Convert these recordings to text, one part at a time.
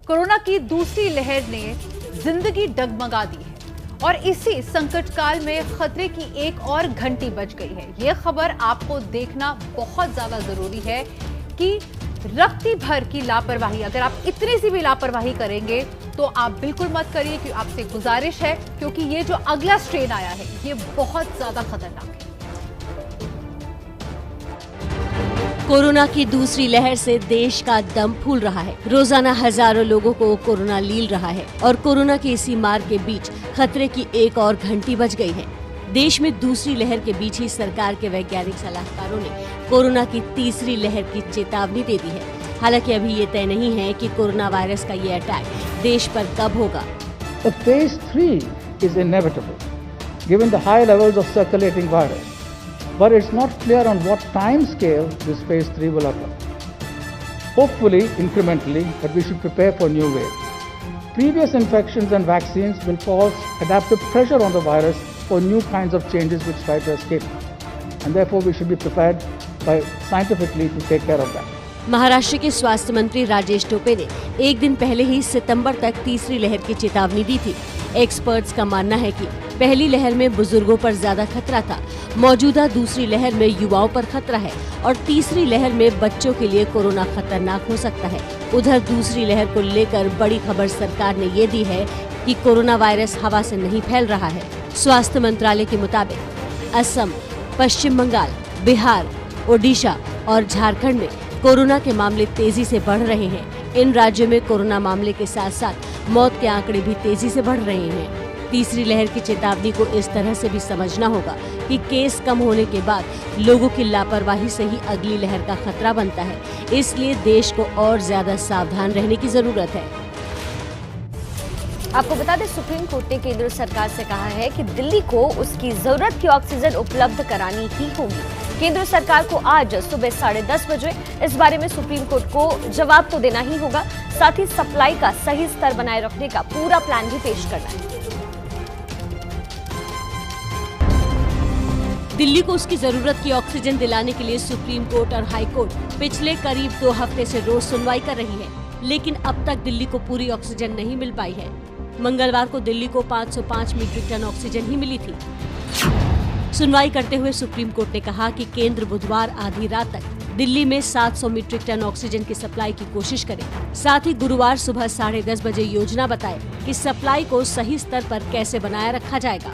Corona की दूसरी लहर ने जिंदगी डगमगा दी है और इसी संकट काल में खतरे की एक और घंटी बज गई है। यह खबर आपको देखना बहुत ज्यादा जरूरी है कि रत्ती भर की लापरवाही, अगर आप इतनी सी भी लापरवाही करेंगे तो आप बिल्कुल मत करिए, कि आपसे गुजारिश है, क्योंकि ये जो अगला स्ट्रेन आया है ये बहुत ज्यादा खतरनाक है। कोरोना की दूसरी लहर से देश का दम फूल रहा है। रोजाना हजारों लोगों को कोरोना लील रहा है और कोरोना की इसी मार के बीच खतरे की एक और घंटी बज गई है। देश में दूसरी लहर के बीच ही सरकार के वैज्ञानिक सलाहकारों ने कोरोना की तीसरी लहर की चेतावनी दे दी है। हालांकि अभी ये तय नहीं है कि कोरोना वायरस का ये अटैक देश पर कब होगा। Phase 3 is inevitable, given the high levels of circulating virus. But it's not clear on what time scale this phase 3 will occur. Hopefully, incrementally, but we should prepare for new waves. Previous infections and vaccines will cause adaptive pressure on the virus for new kinds of changes which try to escape. And therefore, we should be prepared by scientifically to take care of that. Maharashtra के स्वास्थ्य मंत्री राजेश टोपे ने एक दिन पहले ही सितंबर तक तीसरी लहर की चेतावनी दी थी। एक्सपर्ट्स का मानना है कि पहली लहर में बुजुर्गों पर ज्यादा खतरा था, मौजूदा दूसरी लहर में युवाओं पर खतरा है और तीसरी लहर में बच्चों के लिए कोरोना खतरनाक हो सकता है। उधर दूसरी लहर को लेकर बड़ी खबर सरकार ने ये दी है कि कोरोना वायरस हवा से नहीं फैल रहा है। स्वास्थ्य मंत्रालय के मुताबिक असम, पश्चिम बंगाल, बिहार, ओडिशा और झारखंड में कोरोना के मामले तेजी से बढ़ रहे हैं। इन राज्यों में कोरोना मामले के साथ साथ मौत के आंकड़े भी तेजी से बढ़ रहे हैं। तीसरी लहर की चेतावनी को इस तरह से भी समझना होगा कि केस कम होने के बाद लोगों की लापरवाही से ही अगली लहर का खतरा बनता है। इसलिए देश को और ज्यादा सावधान रहने की जरूरत है। आपको बता दें, सुप्रीम कोर्ट ने केंद्र सरकार से कहा है कि दिल्ली को उसकी जरूरत की ऑक्सीजन उपलब्ध करानी ही होगी। केंद्र सरकार को आज सुबह 10:30 बजे इस बारे में सुप्रीम कोर्ट को जवाब तो देना ही होगा, साथ ही सप्लाई का सही स्तर बनाए रखने का पूरा प्लान भी पेश करना है। दिल्ली को उसकी जरूरत की ऑक्सीजन दिलाने के लिए सुप्रीम कोर्ट और हाई कोर्ट पिछले करीब 2 हफ्ते से रोज सुनवाई कर रही है, लेकिन अब तक दिल्ली को पूरी ऑक्सीजन नहीं मिल पाई है। मंगलवार को दिल्ली को 505 मीट्रिक टन ऑक्सीजन ही मिली थी। सुनवाई करते हुए सुप्रीम कोर्ट ने कहा कि केंद्र बुधवार आधी रात तक दिल्ली में 700 मीट्रिक टन ऑक्सीजन की सप्लाई की कोशिश करे, साथ ही गुरुवार सुबह 10:30 बजे योजना बताए कि सप्लाई को सही स्तर पर कैसे बनाए रखा जाएगा।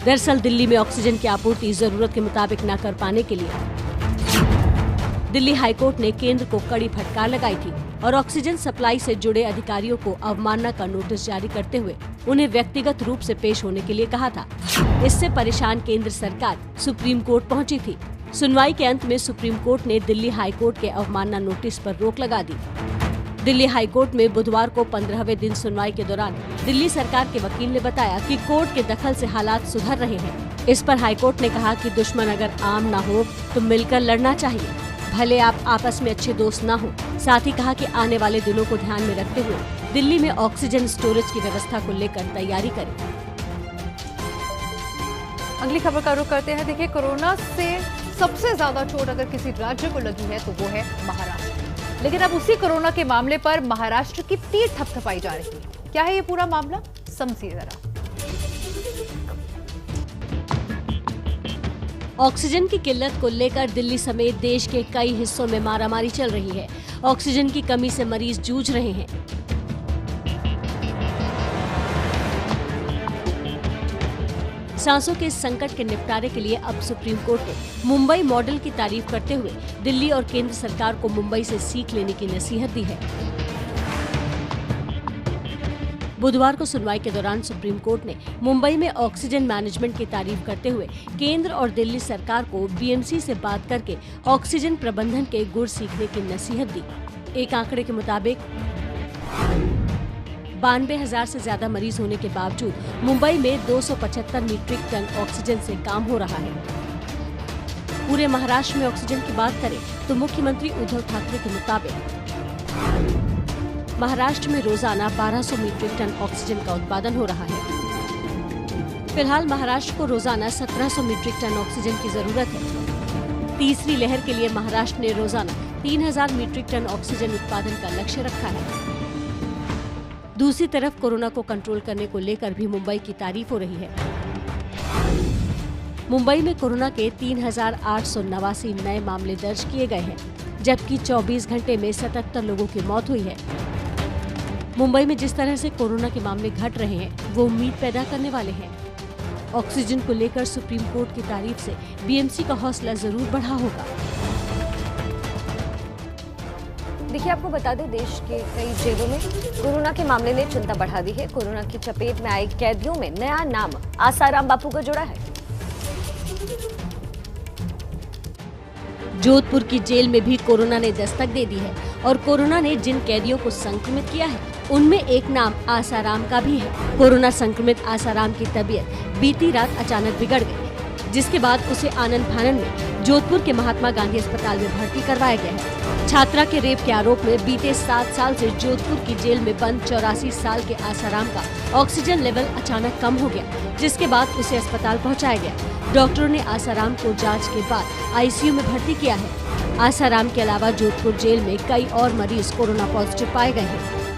दरअसल दिल्ली में ऑक्सीजन की आपूर्ति जरूरत के मुताबिक न कर पाने के लिए दिल्ली हाईकोर्ट ने केंद्र को कड़ी फटकार लगाई थी और ऑक्सीजन सप्लाई से जुड़े अधिकारियों को अवमानना का नोटिस जारी करते हुए उन्हें व्यक्तिगत रूप से पेश होने के लिए कहा था। इससे परेशान केंद्र सरकार सुप्रीम कोर्ट पहुंची थी। सुनवाई के अंत में सुप्रीम कोर्ट ने दिल्ली हाईकोर्ट के अवमानना नोटिस पर रोक लगा दी। दिल्ली हाईकोर्ट में बुधवार को 15वें दिन सुनवाई के दौरान दिल्ली सरकार के वकील ने बताया कि कोर्ट के दखल से हालात सुधर रहे हैं। इस पर हाईकोर्ट ने कहा कि दुश्मन अगर आम ना हो तो मिलकर लड़ना चाहिए, भले आप आपस में अच्छे दोस्त ना हो। साथ ही कहा कि आने वाले दिनों को ध्यान में रखते हुए दिल्ली में ऑक्सीजन स्टोरेज की व्यवस्था को लेकर तैयारी करें। अगली खबर का रुख करते हैं। देखिए, कोरोना से सबसे ज्यादा चोट अगर किसी राज्य को लगी है तो वो है महाराष्ट्र। लेकिन अब उसी कोरोना के मामले पर महाराष्ट्र की पीठ थपथपाई जा रही है। क्या है ये पूरा मामला, समझिए जरा। ऑक्सीजन की किल्लत को लेकर दिल्ली समेत देश के कई हिस्सों में मारामारी चल रही है। ऑक्सीजन की कमी से मरीज जूझ रहे हैं। सांसों के संकट के निपटारे के लिए अब सुप्रीम कोर्ट ने मुंबई मॉडल की तारीफ करते हुए दिल्ली और केंद्र सरकार को मुंबई से सीख लेने की नसीहत दी है। बुधवार को सुनवाई के दौरान सुप्रीम कोर्ट ने मुंबई में ऑक्सीजन मैनेजमेंट की तारीफ करते हुए केंद्र और दिल्ली सरकार को बीएमसी से बात करके ऑक्सीजन प्रबंधन के गुर सीखने की नसीहत दी। एक आंकड़े के मुताबिक 92,000 से ज्यादा मरीज होने के बावजूद मुंबई में 275 मीट्रिक टन ऑक्सीजन से काम हो रहा है। पूरे महाराष्ट्र में ऑक्सीजन की बात करें तो मुख्यमंत्री उद्धव ठाकरे के मुताबिक महाराष्ट्र में रोजाना 1200 मीट्रिक टन ऑक्सीजन का उत्पादन हो रहा है। फिलहाल महाराष्ट्र को रोजाना 1700 मीट्रिक टन ऑक्सीजन की जरूरत है। तीसरी लहर के लिए महाराष्ट्र ने रोजाना 3000 मीट्रिक टन ऑक्सीजन उत्पादन का लक्ष्य रखा है। दूसरी तरफ कोरोना को कंट्रोल करने को लेकर भी मुंबई की तारीफ हो रही है। मुंबई में कोरोना के 3889 नए मामले दर्ज किए गए हैं, जबकि 24 घंटे में 77 लोगों की मौत हुई है। मुंबई में जिस तरह से कोरोना के मामले घट रहे हैं, वो उम्मीद पैदा करने वाले हैं। ऑक्सीजन को लेकर सुप्रीम कोर्ट की तारीफ से बीएमसी का हौसला जरूर बढ़ा होगा। देखिए, आपको बता दें, देश के कई जेलों में कोरोना के मामले ने चिंता बढ़ा दी है। कोरोना की चपेट में आए कैदियों में नया नाम आसाराम बापू का जुड़ा है। जोधपुर की जेल में भी कोरोना ने दस्तक दे दी है और कोरोना ने जिन कैदियों को संक्रमित किया है, उनमें एक नाम आसाराम का भी है। कोरोना संक्रमित आसाराम की तबीयत बीती रात अचानक बिगड़ गई, जिसके बाद उसे आनंद फानन में जोधपुर के महात्मा गांधी अस्पताल में भर्ती करवाया गया है। छात्रा के रेप के आरोप में बीते 7 साल से जोधपुर की जेल में बंद 84 साल के आसाराम का ऑक्सीजन लेवल अचानक कम हो गया, जिसके बाद उसे अस्पताल पहुंचाया गया। डॉक्टरों ने आसाराम को जांच के बाद आईसीयू में भर्ती किया है। आसाराम के अलावा जोधपुर जेल में कई और मरीज कोरोना पॉजिटिव पाए गए हैं।